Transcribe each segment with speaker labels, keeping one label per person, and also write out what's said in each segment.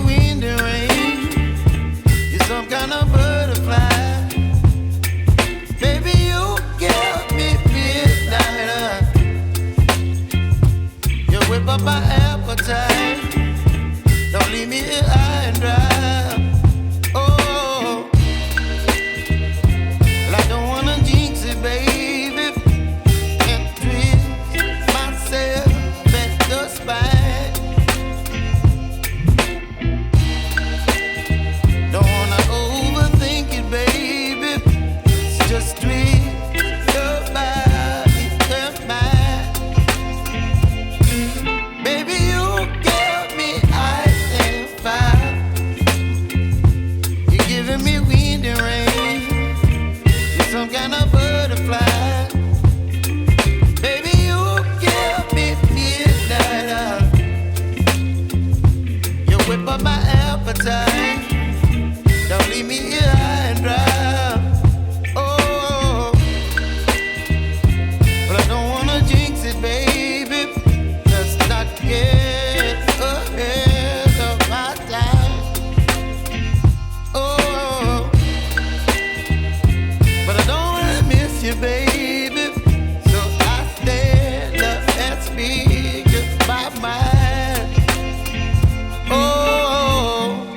Speaker 1: wind and rain. You're some kind of butterfly. Baby, you give me midnight. You whip up my appetite. Don't leave me here high and dry. Oh, well, I don't wanna jinx it, baby, and twist myself at the spine. Don't wanna overthink it, baby. It's just twist your body and mine. Baby, you give me ice and fire. You're giving me wind and rain. You're some kind of butterfly. Baby, you give me midnight. You whip up my appetite. Don't leave me here high and dry. Oh, but I don't wanna jinx it, baby. Let's not get ahead of my time. Oh, but I don't wanna miss you, baby. So I stand up and speak my mind. Oh.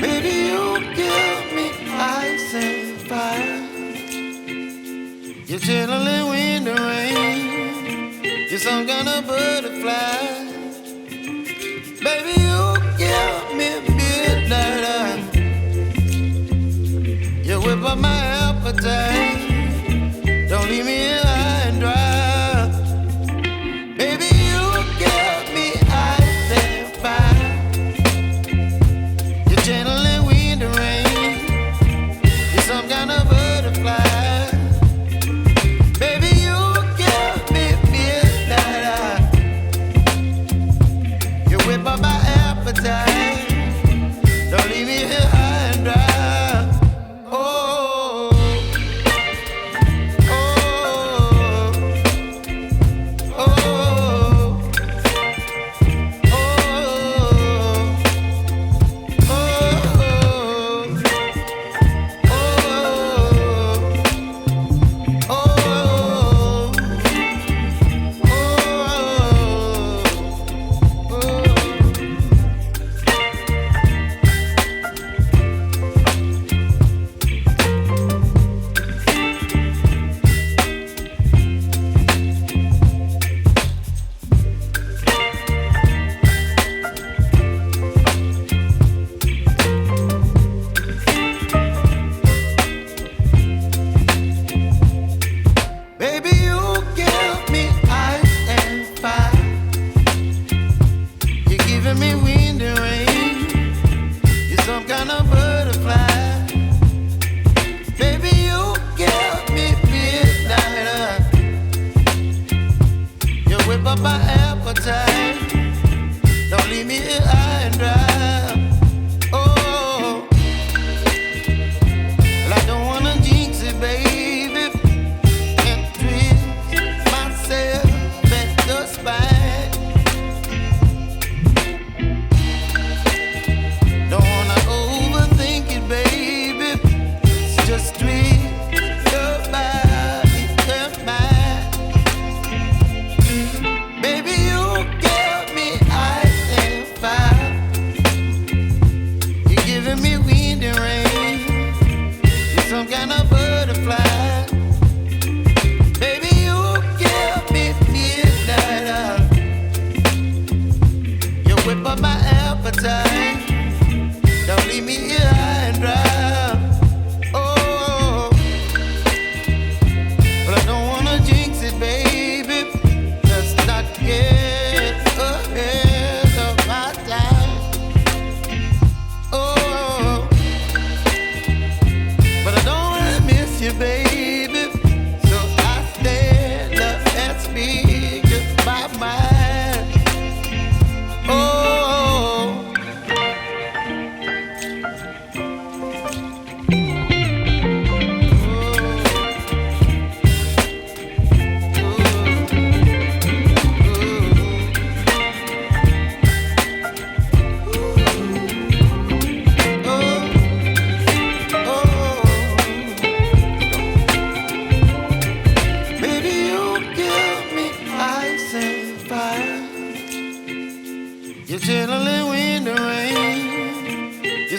Speaker 1: Baby, you give me ice and fire. You're chilling wind and rain. You're some kind of butterfly. Baby, you give me midnight. You whip up my appetite. Don't leave me here high and dry. Baby, you give me ice and fire. You're channeling wind and rain. You're some kind of butterfly. Baby, you give me midnight. You whip up my appetite. Don't leave me here high and dry. Oh,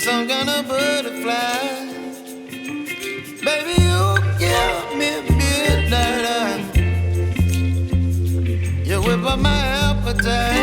Speaker 1: You're some kind of butterfly. Baby, you give me midnight. You whip up my appetite.